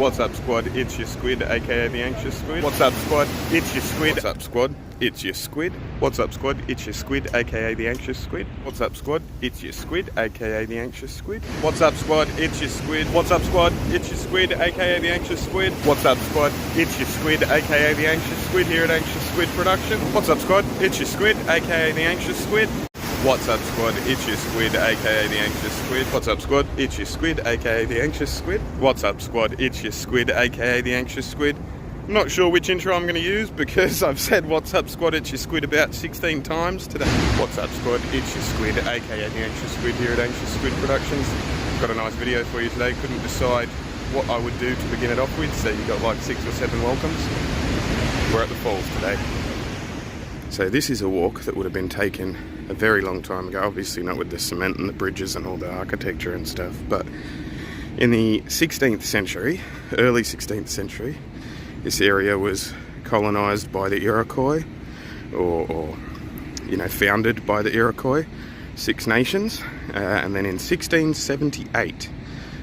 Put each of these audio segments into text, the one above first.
What's up, squad? It's your Squid, aka the Anxious Squid. What's up, squad? It's your Squid. What's up, squad? It's your Squid. What's up, squad? It's your Squid, aka the Anxious Squid. What's up, squad? It's your Squid, aka the Anxious Squid. What's up, squad? It's your Squid. What's up, squad? It's your Squid, aka the Anxious Squid. What's up, squad? It's your Squid, aka the Anxious Squid here at Anxious Squid Production. What's up, squad? It's your Squid, aka the Anxious Squid. What's up, squad? It's your Squid, aka the Anxious Squid. What's up, squad? It's your Squid, aka the Anxious Squid. What's up, squad? It's your Squid, aka the Anxious Squid. I'm not sure which intro I'm going to use because I've said what's up, squad? It's your Squid about 16 times today. What's up, squad? It's your Squid, aka the Anxious Squid here at Anxious Squid Productions. Got a nice video for you today. Couldn't decide what I would do to begin it off with, so you got like 6 or 7 welcomes. We're at the falls today. So this is a walk that would have been taken a very long time ago, obviously not with the cement and the bridges and all the architecture and stuff, but in the 16th century, early 16th century, this area was colonised by the Iroquois, or you know, founded by the Iroquois, 6 nations, and then in 1678,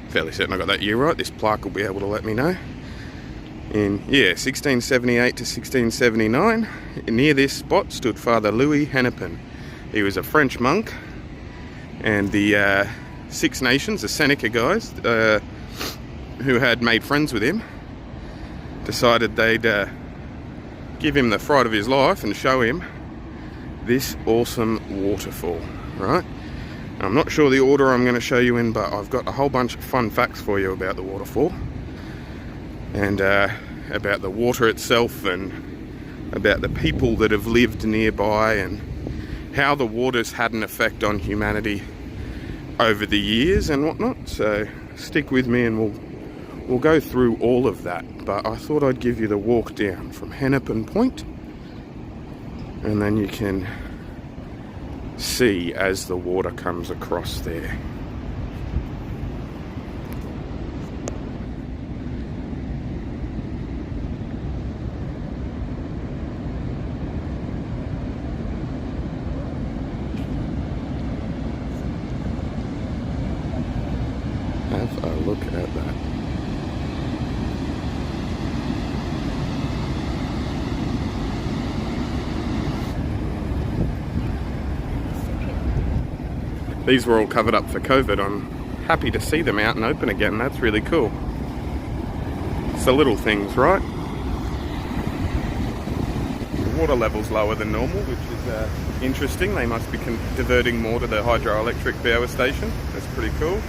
fairly certain I got that year right, this plaque will be able to let me know. In 1678 to 1679, near this spot stood Father Louis Hennepin. He was a French monk, and the 6 nations, the Seneca guys, who had made friends with him, decided they'd give him the fright of his life and show him this awesome waterfall, right? I'm not sure the order I'm going to show you in, but I've got a whole bunch of fun facts for you about the waterfall. And about the water itself, and about the people that have lived nearby, and how the water's had an effect on humanity over the years and whatnot. So stick with me and we'll go through all of that. But I thought I'd give you the walk down from Hennepin Point, and then you can see as the water comes across there. Have a look at that. These were all covered up for COVID. I'm happy to see them out and open again. That's really cool. It's the little things, right? The water level's lower than normal, which is interesting. They must be diverting more to the hydroelectric power station. That's pretty cool.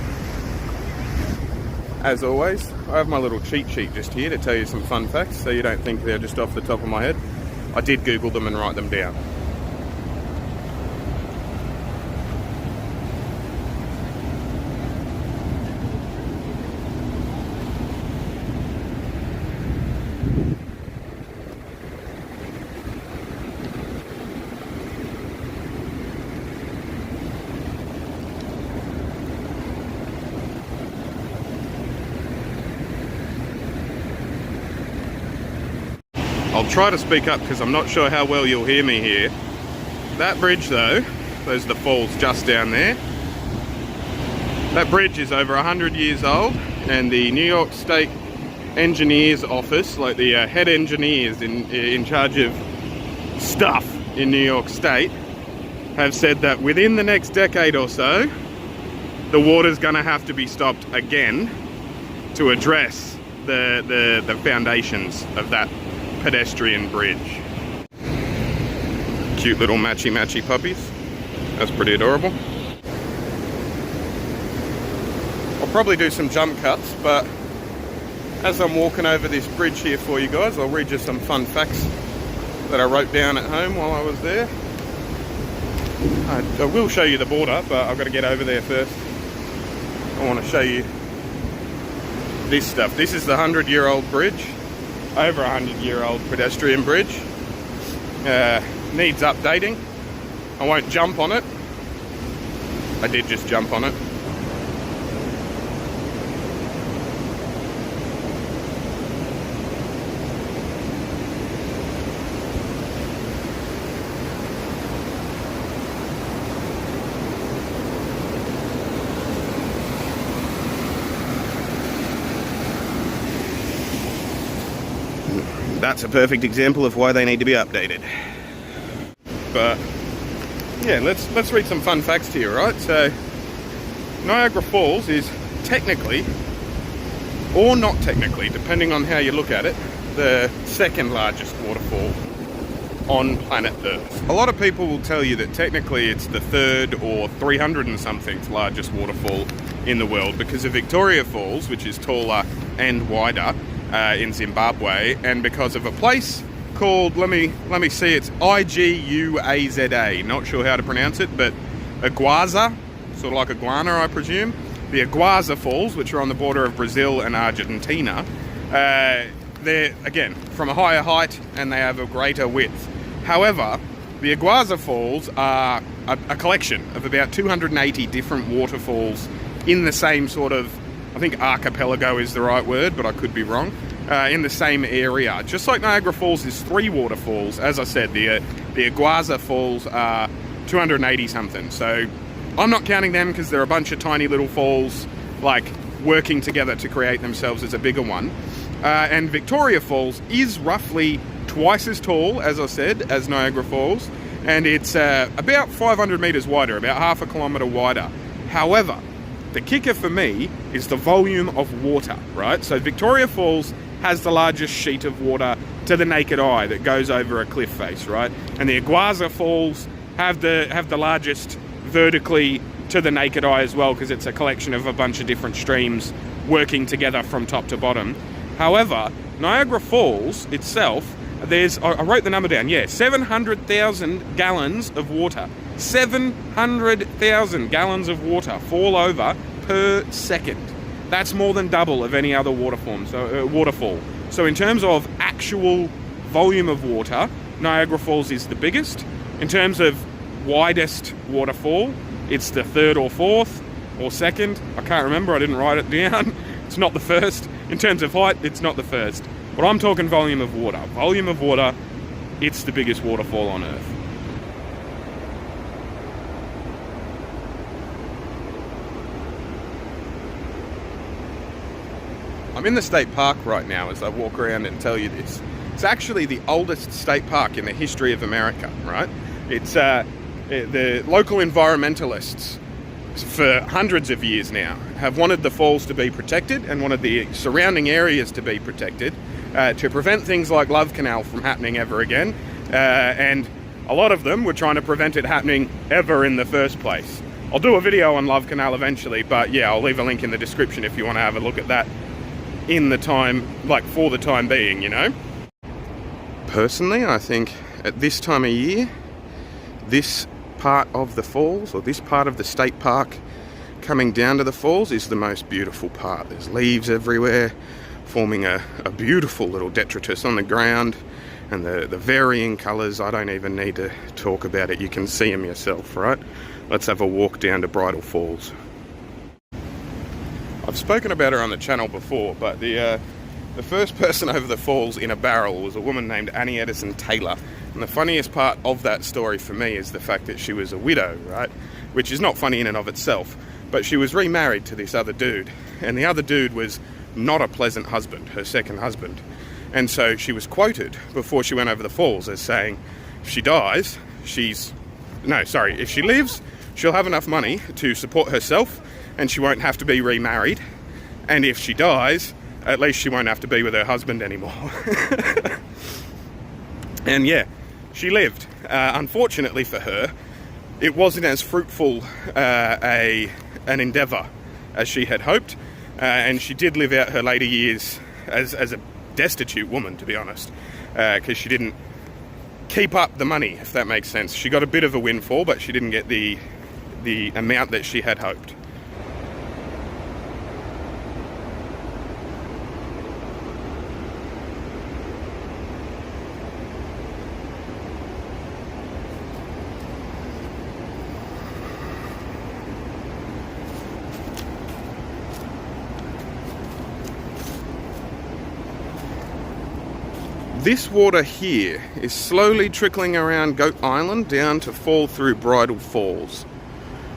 As always, I have my little cheat sheet just here to tell you some fun facts, so you don't think they're just off the top of my head. I did Google them and write them down. I'll try to speak up because I'm not sure how well you'll hear me here. That bridge though, those are the falls just down there. That bridge is over 100 years old, and the New York State Engineers Office, like the head engineers in charge of stuff in New York State, have said that within the next decade or so, the water's gonna have to be stopped again to address the foundations of that pedestrian bridge. Cute little matchy puppies. That's pretty adorable. I'll probably do some jump cuts, but as I'm walking over this bridge here for you guys, I'll read you some fun facts that I wrote down at home while I was there. I will show you the border, but I've got to get over there first. I want to show you this stuff. This is the 100-year-old bridge. Over 100-year-old pedestrian bridge. Needs updating. I won't jump on it. I did just jump on it. that's a perfect example of why they need to be updated. But yeah, let's read some fun facts to you, right? So Niagara Falls is technically, or not technically, depending on how you look at it, the second largest waterfall on planet Earth. A lot of people will tell you that technically it's the third or 300 and something largest waterfall in the world because of Victoria Falls, which is taller and wider in Zimbabwe, and because of a place called, let me see, it's Iguaza, not sure how to pronounce it, but Iguaza, sort of like iguana, I presume. The Iguaza Falls, which are on the border of Brazil and Argentina, they're, again, from a higher height and they have a greater width. However, the Iguaza Falls are a collection of about 280 different waterfalls in the same sort of, I think archipelago is the right word, but I could be wrong, in the same area. Just like Niagara Falls is 3 waterfalls, as I said, the Iguaza Falls are 280 something. So I'm not counting them because they're a bunch of tiny little falls, like, working together to create themselves as a bigger one. And Victoria Falls is roughly twice as tall, as I said, as Niagara Falls, and it's about 500 meters wider, about half a kilometer wider. However, the kicker for me is the volume of water, right? So Victoria Falls has the largest sheet of water to the naked eye that goes over a cliff face, right? And the Iguaza Falls have the largest vertically to the naked eye as well, because it's a collection of a bunch of different streams working together from top to bottom. However, Niagara Falls itself, I wrote the number down, yeah, 700,000 gallons of water. 700,000 gallons of water fall over per second. That's more than double of any other waterfall. So in terms of actual volume of water, Niagara Falls is the biggest. In terms of widest waterfall, it's the third or fourth or second. I can't remember, I didn't write it down. It's not the first. In terms of height, it's not the first. But I'm talking volume of water. Volume of water, it's the biggest waterfall on Earth. I'm in the state park right now as I walk around and tell you this. It's actually the oldest state park in the history of America, right? It's the local environmentalists for hundreds of years now have wanted the falls to be protected and wanted the surrounding areas to be protected to prevent things like Love Canal from happening ever again. And a lot of them were trying to prevent it happening ever in the first place. I'll do a video on Love Canal eventually, but yeah, I'll leave a link in the description if you want to have a look at that in the time, like for the time being, you know? Personally, I think at this time of year, this part of the falls, or this part of the state park coming down to the falls, is the most beautiful part. There's leaves everywhere, forming a beautiful little detritus on the ground, and the varying colours, I don't even need to talk about it, you can see them yourself, right? Let's have a walk down to Bridal Falls. I've spoken about her on the channel before, but the first person over the falls in a barrel was a woman named Annie Edison Taylor. And the funniest part of that story for me is the fact that she was a widow, right? Which is not funny in and of itself, but she was remarried to this other dude, and the other dude was not a pleasant husband, her second husband. And so she was quoted before she went over the falls as saying, if she dies, if she lives, she'll have enough money to support herself and she won't have to be remarried. And if she dies, at least she won't have to be with her husband anymore. And yeah, she lived. Unfortunately for her, it wasn't as fruitful an endeavour as she had hoped. And she did live out her later years as a destitute woman, to be honest, because she didn't keep up the money, if that makes sense. She got a bit of a windfall, but she didn't get the amount that she had hoped. This water here is slowly trickling around Goat Island down to fall through Bridal Falls.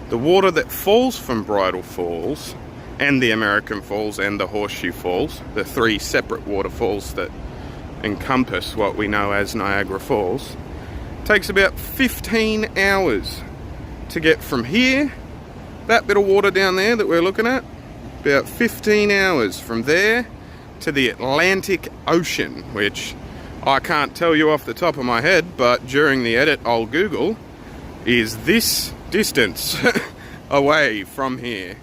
The water that falls from Bridal Falls and the American Falls and the Horseshoe Falls, the 3 separate waterfalls that encompass what we know as Niagara Falls. It takes about 15 hours to get from here, that bit of water down there that we're looking at, about 15 hours from there to the Atlantic Ocean, which I can't tell you off the top of my head, but during the edit I'll Google, is this distance away from here.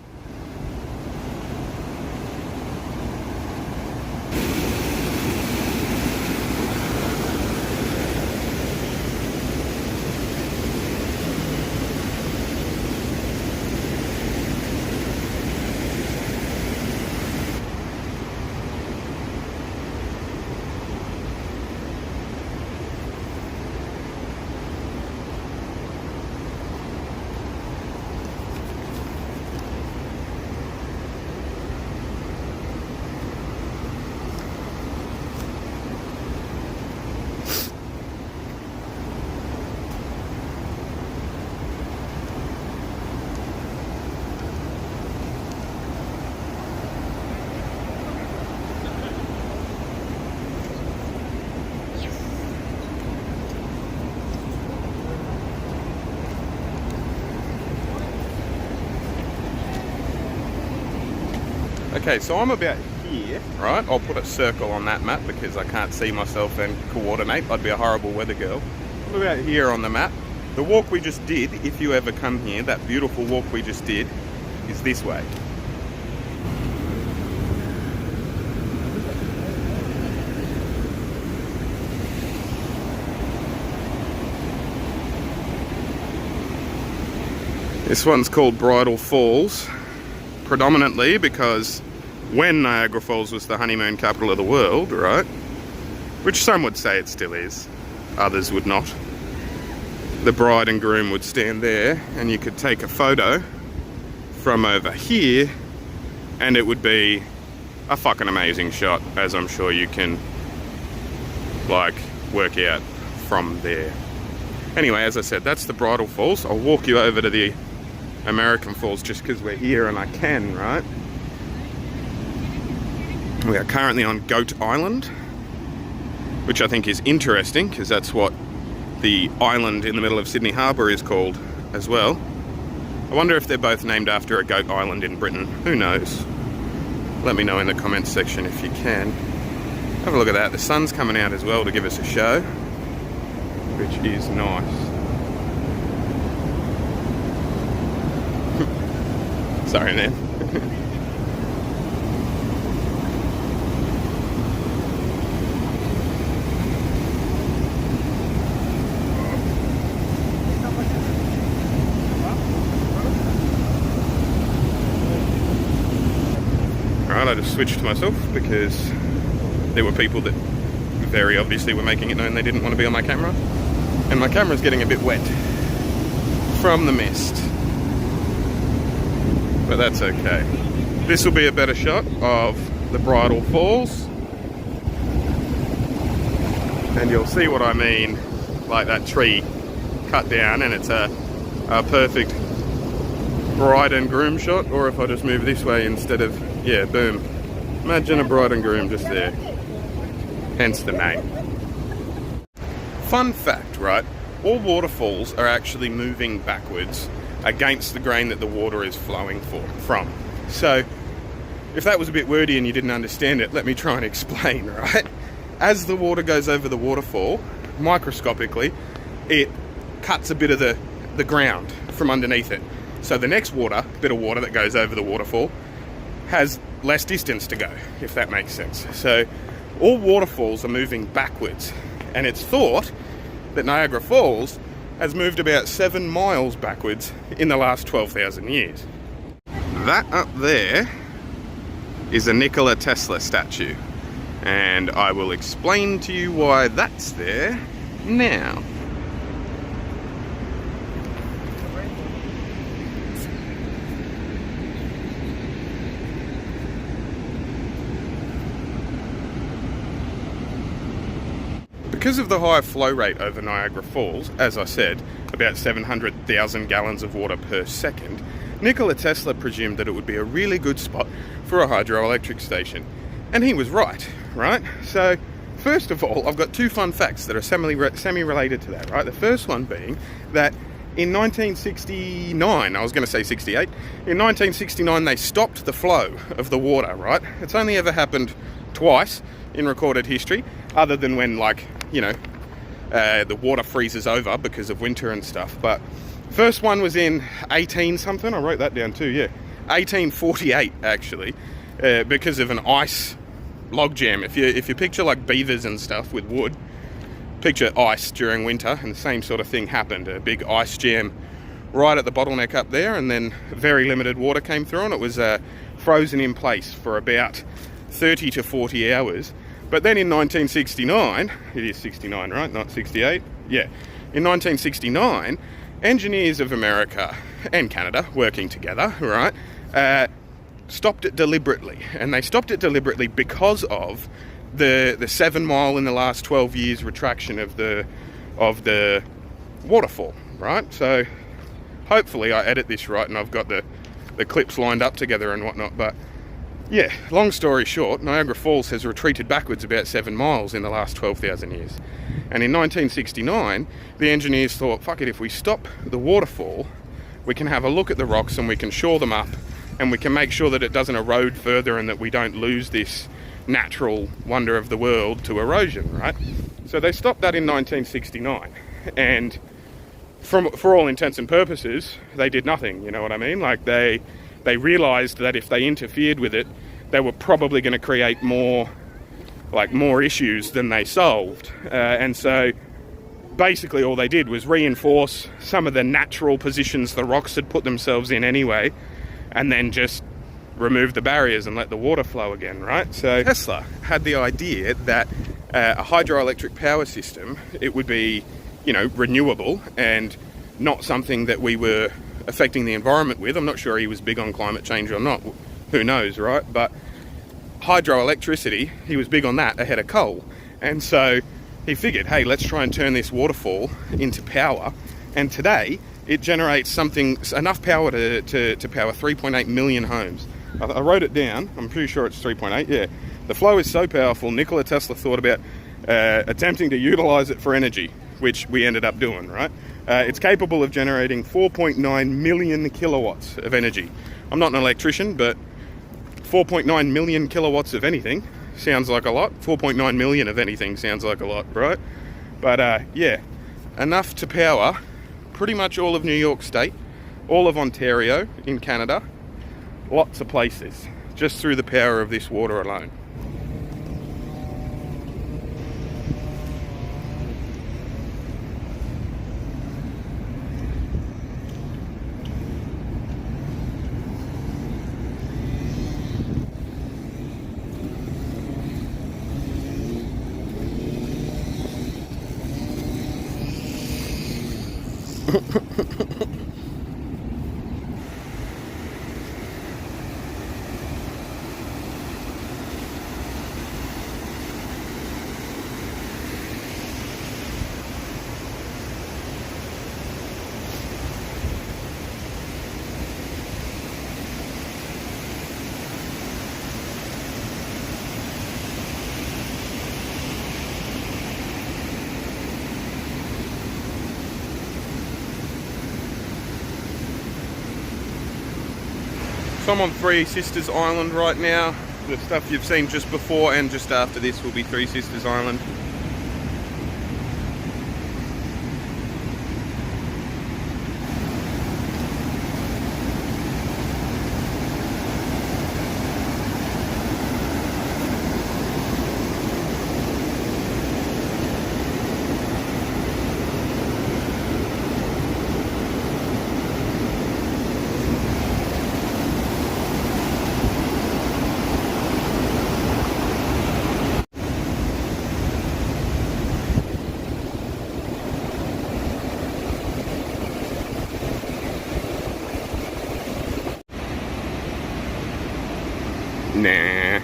Okay, so I'm about here, right? I'll put a circle on that map because I can't see myself and coordinate. I'd be a horrible weather girl. I'm about here on the map. The walk we just did, if you ever come here, that beautiful walk we just did, is this way. This one's called Bridal Falls, predominantly because when Niagara Falls was the honeymoon capital of the world, right? Which some would say it still is, others would not. The bride and groom would stand there and you could take a photo from over here and it would be a fucking amazing shot, as I'm sure you can like work out from there. Anyway, as I said, that's the Bridal Falls. I'll walk you over to the American Falls just because we're here and I can, right? We are currently on Goat Island, which I think is interesting because that's what the island in the middle of Sydney Harbour is called as well. I wonder if they're both named after a goat island in Britain. Who knows? Let me know in the comments section if you can. Have a look at that. The sun's coming out as well to give us a show, which is nice. Sorry, man. Alright, I just switched to myself because there were people that very obviously were making it known they didn't want to be on my camera. And my camera's getting a bit wet from the mist. But that's okay. This will be a better shot of the Bridal Falls. And you'll see what I mean, like that tree cut down and it's a perfect bride and groom shot. Or if I just move this way instead of, yeah, boom. Imagine a bride and groom just there. Hence the name. Fun fact, right? All waterfalls are actually moving backwards against the grain that the water is flowing from. So, if that was a bit wordy and you didn't understand it, let me try and explain, right? As the water goes over the waterfall, microscopically, it cuts a bit of the ground from underneath it. So the next bit of water that goes over the waterfall has less distance to go, if that makes sense. So, all waterfalls are moving backwards. And it's thought that Niagara Falls has moved about 7 miles backwards in the last 12,000 years. That up there is a Nikola Tesla statue, and I will explain to you why that's there now. Because of the high flow rate over Niagara Falls, as I said, about 700,000 gallons of water per second, Nikola Tesla presumed that it would be a really good spot for a hydroelectric station. And he was right? So first of all, I've got two fun facts that are semi-related to that, right? The first one being that in 1969, I was going to say 68, in 1969 they stopped the flow of the water, right? It's only ever happened twice in recorded history, other than when, like, you know, the water freezes over because of winter and stuff. But first one was in 18 something, I wrote that down too, yeah, 1848 actually, because of an ice logjam. If you picture like beavers and stuff with wood, picture ice during winter, and the same sort of thing happened. A big ice jam right at the bottleneck up there, and then very limited water came through, and it was frozen in place for about 30 to 40 hours. But then in 1969, it is 69, right? Not 68? Yeah. In 1969, engineers of America and Canada, working together, right, stopped it deliberately. And they stopped it deliberately because of the 7 mile in the last 12 years retraction of the waterfall, right? So hopefully I edit this right and I've got the clips lined up together and whatnot. But yeah, long story short, Niagara Falls has retreated backwards about 7 miles in the last 12,000 years. And in 1969, the engineers thought, fuck it, if we stop the waterfall, we can have a look at the rocks and we can shore them up, and we can make sure that it doesn't erode further and that we don't lose this natural wonder of the world to erosion, right? So they stopped that in 1969, and for all intents and purposes, they did nothing, you know what I mean? Like, they realized that if they interfered with it, they were probably going to create more issues than they solved. And so basically all they did was reinforce some of the natural positions the rocks had put themselves in anyway, and then just remove the barriers and let the water flow again, right? So Tesla had the idea that a hydroelectric power system, it would be, you know, renewable and not something that we were affecting the environment with. I'm not sure he was big on climate change or not, who knows, right? But hydroelectricity, he was big on that ahead of coal. And so he figured, hey, let's try and turn this waterfall into power. And today it generates enough power to power 3.8 million homes. I wrote it down, I'm pretty sure it's 3.8, yeah. The flow is so powerful, Nikola Tesla thought about attempting to utilize it for energy, which we ended up doing, right? It's capable of generating 4.9 million kilowatts of energy. I'm not an electrician, but 4.9 million kilowatts of anything sounds like a lot. 4.9 million of anything sounds like a lot, right? But yeah, enough to power pretty much all of New York State, all of Ontario in Canada, lots of places, just through the power of this water alone. So I'm on Three Sisters Island right now. The stuff you've seen just before and just after this will be Three Sisters Island. Nah.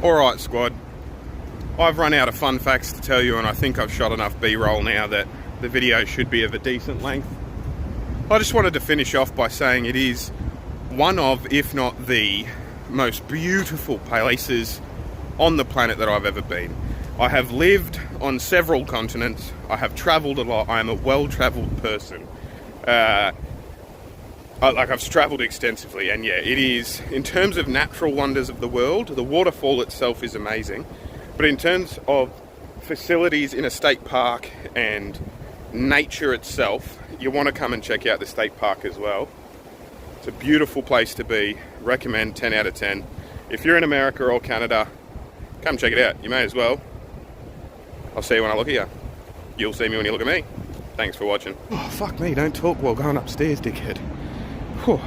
Alright, squad. I've run out of fun facts to tell you, and I think I've shot enough B-roll now that the video should be of a decent length. I just wanted to finish off by saying it is one of, if not the most beautiful places on the planet that I've ever been. I have lived on several continents. I have travelled a lot. I am a well-travelled person. I've travelled extensively, and yeah, it is, in terms of natural wonders of the world, the waterfall itself is amazing, but in terms of facilities in a state park and nature itself, you want to come and check out the state park as well. It's a beautiful place to be. Recommend, 10 out of 10. If you're in America or Canada, come check it out. You may as well. I'll see you when I look at you. You'll see me when you look at me. Thanks for watching. Oh, fuck me, don't talk while going upstairs, dickhead. Whew.